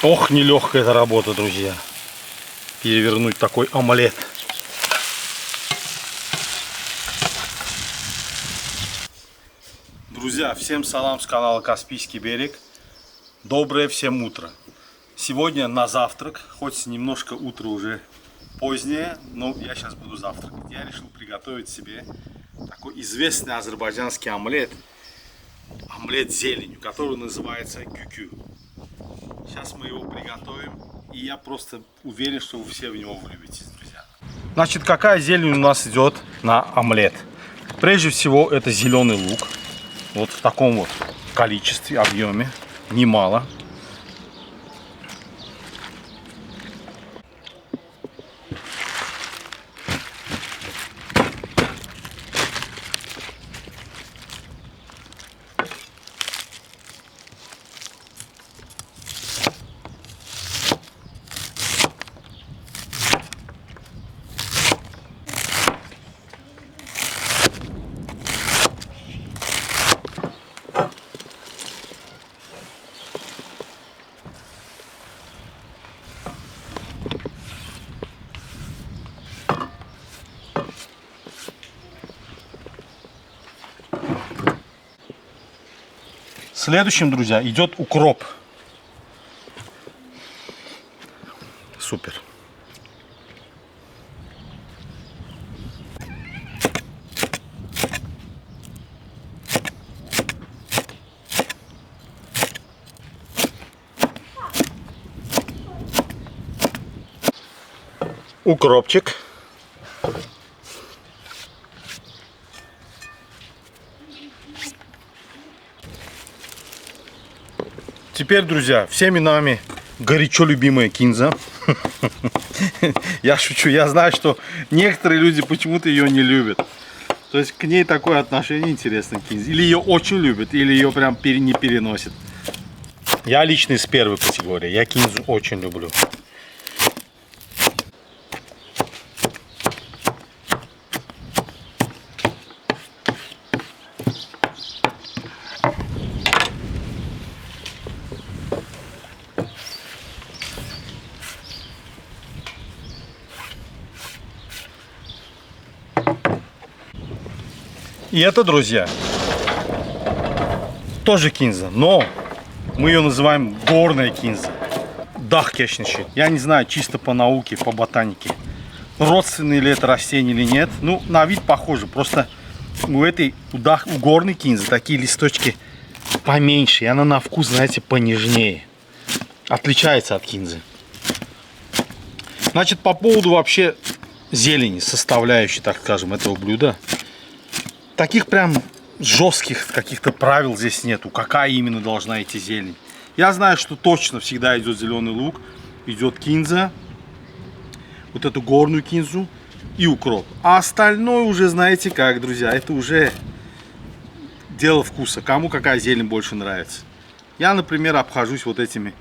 Ох, нелегкая эта работа, друзья. Перевернуть такой омлет. Друзья, всем салам с канала Каспийский берег. Доброе всем утро. Сегодня на завтрак, хоть немножко утро уже позднее, но я сейчас буду завтракать. Я решил приготовить себе такой известный азербайджанский омлет. Омлет с зеленью, который называется кюкю. Сейчас мы его приготовим, и я просто уверен, что вы все в него влюбитесь, друзья. Значит, какая зелень у нас идет на омлет? Прежде всего, это зеленый лук. Вот в таком вот количестве, объеме, немало. Следующим, друзья, идет укроп. Супер. Укропчик. Теперь, друзья, всеми нами горячо любимая кинза. Я шучу, я знаю, что некоторые люди почему-то ее не любят. То есть к ней такое отношение интересное к кинзе. Или ее очень любят, или ее прям не переносят. Я лично из первой категории, я кинзу очень люблю. И это, друзья, тоже кинза, но мы ее называем горная кинза. Дахкешничек. Я не знаю, чисто по науке, по ботанике, родственные ли это растения или нет. Ну, на вид похоже. Просто у горной кинзы такие листочки поменьше. И она на вкус, знаете, понежнее. Отличается от кинзы. Значит, по поводу вообще зелени, составляющей, так скажем, этого блюда. Таких прям жестких каких-то правил здесь нету, какая именно должна идти зелень. Я знаю, что точно всегда идет зеленый лук, идет кинза, вот эту горную кинзу и укроп. А остальное уже знаете как, друзья, это уже дело вкуса, кому какая зелень больше нравится. Я, например, обхожусь вот этими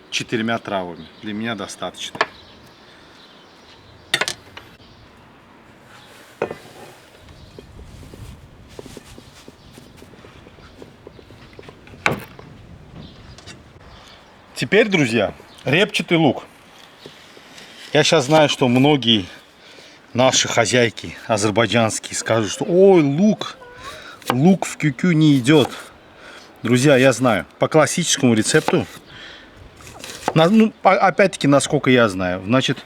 4 травами, для меня достаточно. Теперь, друзья, репчатый лук. Я сейчас знаю, что многие наши хозяйки азербайджанские скажут, что ой, лук в кюкю не идет. Друзья, я знаю, по классическому рецепту, ну, опять-таки, насколько я знаю, значит,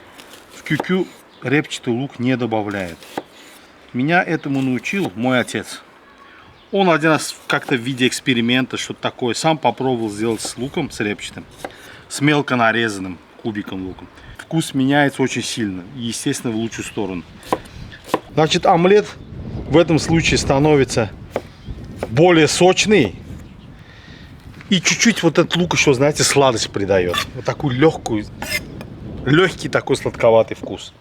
в кюкю репчатый лук не добавляют. Меня этому научил мой отец. Он один раз как-то в виде эксперимента, что-то такое, сам попробовал сделать с луком, с репчатым, с мелко нарезанным кубиком луком. Вкус меняется очень сильно, и, естественно, в лучшую сторону. Значит, омлет в этом случае становится более сочный. И чуть-чуть вот этот лук еще, знаете, сладость придает. Вот такую легкий такой сладковатый вкус.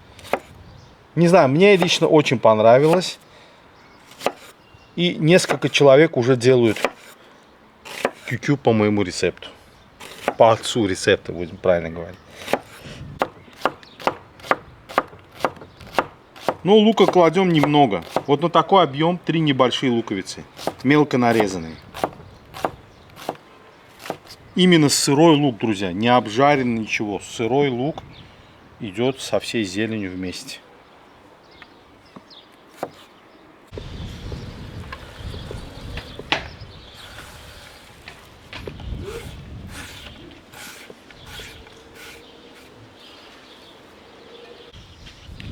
Не знаю, мне лично очень понравилось. И несколько человек уже делают кюкю по моему рецепту. По отцу рецепта, будем правильно говорить. Ну, лука кладем немного. Вот на такой объем 3 небольшие луковицы. Мелко нарезанные. Именно сырой лук, друзья, не обжаренный ничего. Сырой лук идет со всей зеленью вместе.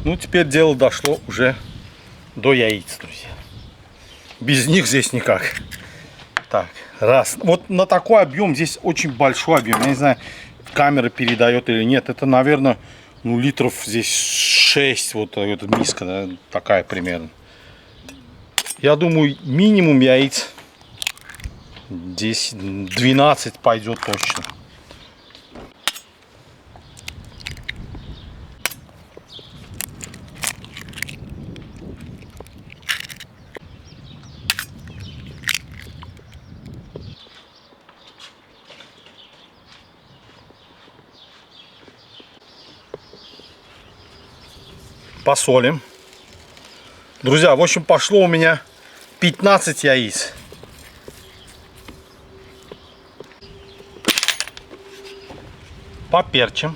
Ну, теперь дело дошло уже до яиц, друзья. Без них здесь никак. Так, раз. Вот на такой объем, здесь очень большой объем. Я не знаю, камера передает или нет. Это, наверное, ну, литров здесь 6. Вот эта миска, да, такая примерно. Я думаю, минимум яиц 10-12 пойдет точно. Посолим. Друзья, в общем, пошло у меня 15 яиц. Поперчим.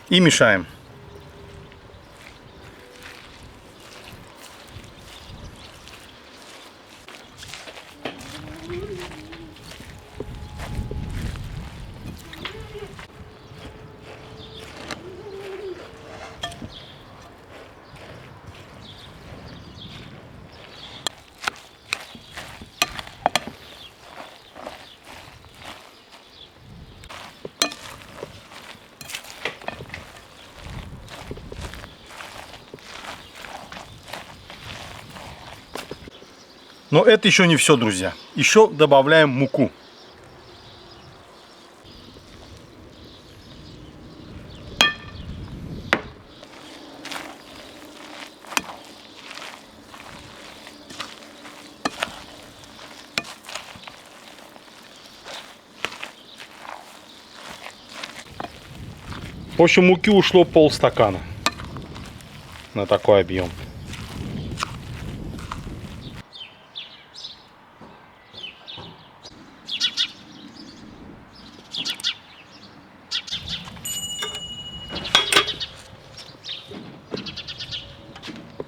И мешаем. Но это еще не все, друзья. Еще добавляем муку. В общем, муки ушло полстакана на такой объем.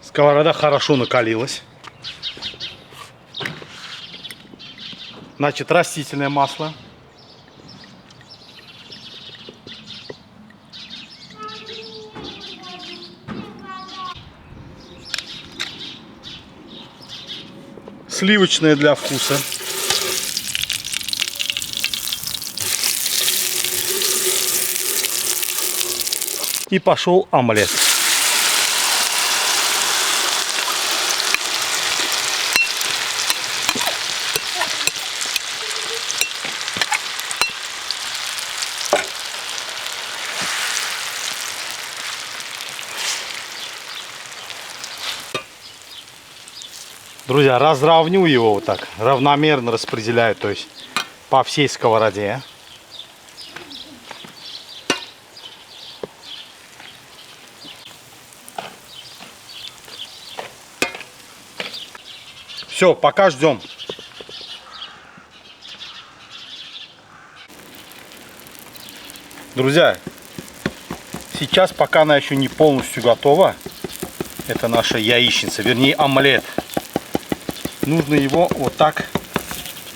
Сковорода хорошо накалилась. Значит, растительное масло. Сливочное для вкуса. И пошел омлет. Друзья, разравню его вот так, равномерно распределяю, то есть по всей сковороде. Все, пока ждем. Друзья, сейчас, пока она еще не полностью готова, это наша яичница, вернее омлет. Нужно его вот так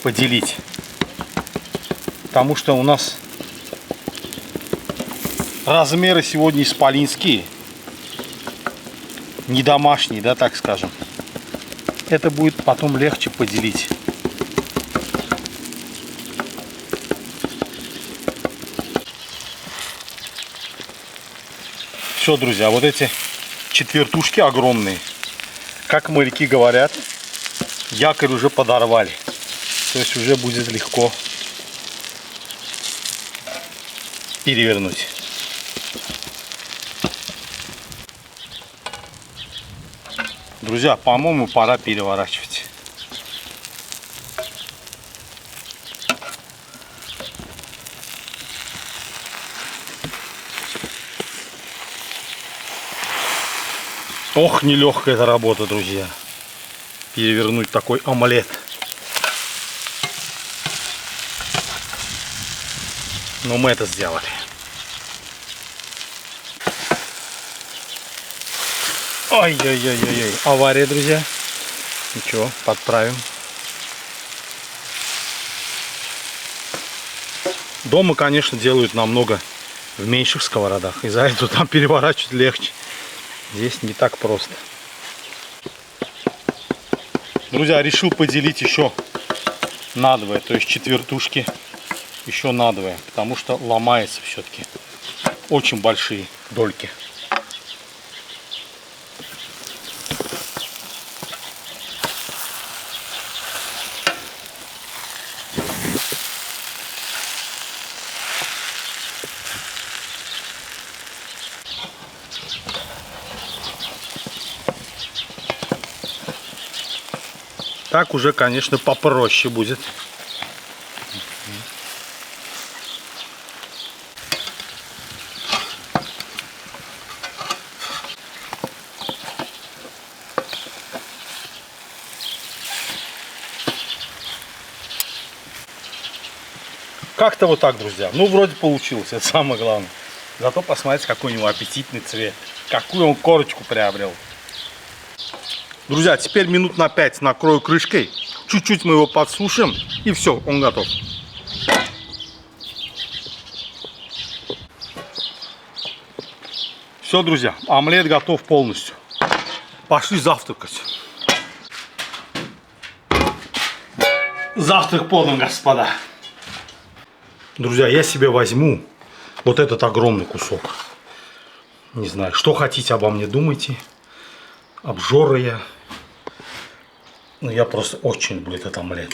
поделить, потому что у нас размеры сегодня исполинские, не домашние, да, так скажем. Это будет потом легче поделить. Все, друзья, вот эти четвертушки огромные, как моряки говорят, якорь уже подорвали. То есть уже будет легко перевернуть. Друзья, по-моему, пора переворачивать. Ох, нелегкая эта работа, друзья. Перевернуть такой омлет. Но мы это сделали. Ой-ой-ой-ой-ой. Авария, друзья. Ничего, подправим. Дома, конечно, делают намного в меньших сковородах. Из-за этого там переворачивать легче. Здесь не так просто. Друзья, решил поделить еще надвое, то есть четвертушки еще надвое, потому что ломается все-таки. Очень большие дольки. Так уже, конечно, попроще будет. Как-то вот так, друзья. Ну, вроде получилось, это самое главное. Зато посмотрите, какой у него аппетитный цвет. Какую он корочку приобрел. Друзья, теперь минут на 5 накрою крышкой. Чуть-чуть мы его подсушим. И все, он готов. Все, друзья, омлет готов полностью. Пошли завтракать. Завтрак подан, господа. Друзья, я себе возьму вот этот огромный кусок. Не знаю, что хотите обо мне думайте. Обжора я. Но я просто очень люблю этот омлет.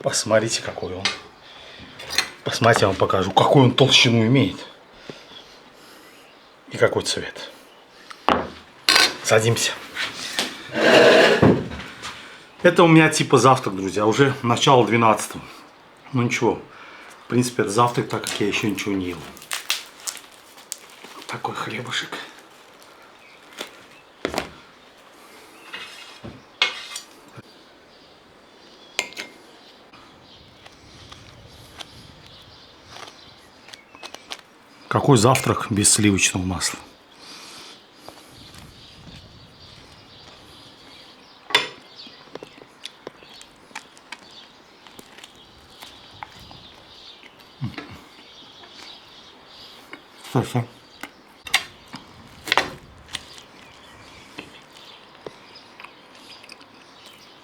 Посмотрите, какой он. Посмотрите, я вам покажу, какую он толщину имеет. И какой цвет. Садимся. Это у меня типа завтрак, друзья. Уже начало 12-го. Ну ничего. В принципе, это завтрак, так как я еще ничего не ел. Такой хлебушек. Какой завтрак без сливочного масла? Хорошо.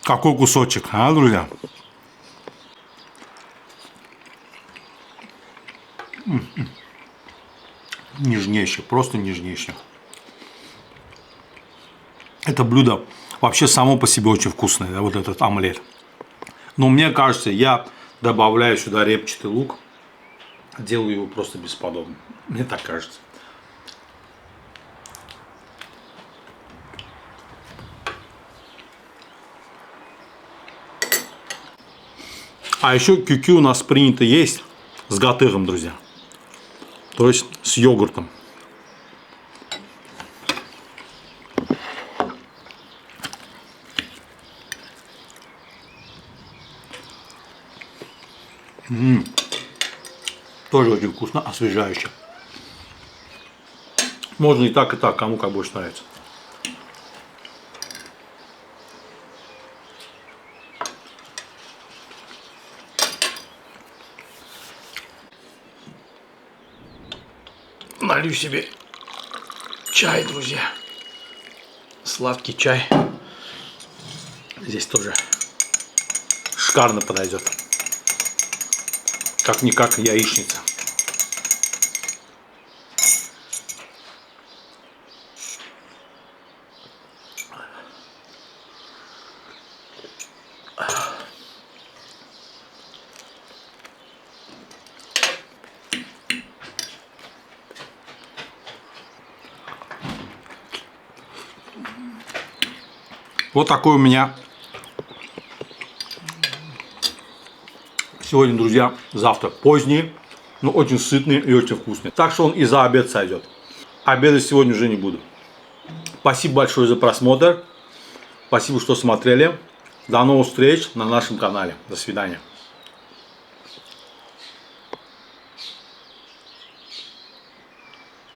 Какой кусочек, а, друзья? Нежнейший, просто нежнейший. Это блюдо вообще само по себе очень вкусное, да, вот этот омлет. Но мне кажется, я добавляю сюда репчатый лук, делаю его просто бесподобным. Мне так кажется. А еще кюкю у нас принято есть с гатыром, друзья. То есть с йогуртом. Тоже очень вкусно, освежающе. Можно и так, кому как больше нравится. Налью себе чай, друзья. Сладкий чай. Здесь тоже шикарно подойдет. Как-никак яичница. Вот такой у меня сегодня, друзья, завтрак поздний, но очень сытный и очень вкусный. Так что он и за обед сойдет. Обедать сегодня уже не буду. Спасибо большое за просмотр. Спасибо, что смотрели. До новых встреч на нашем канале. До свидания.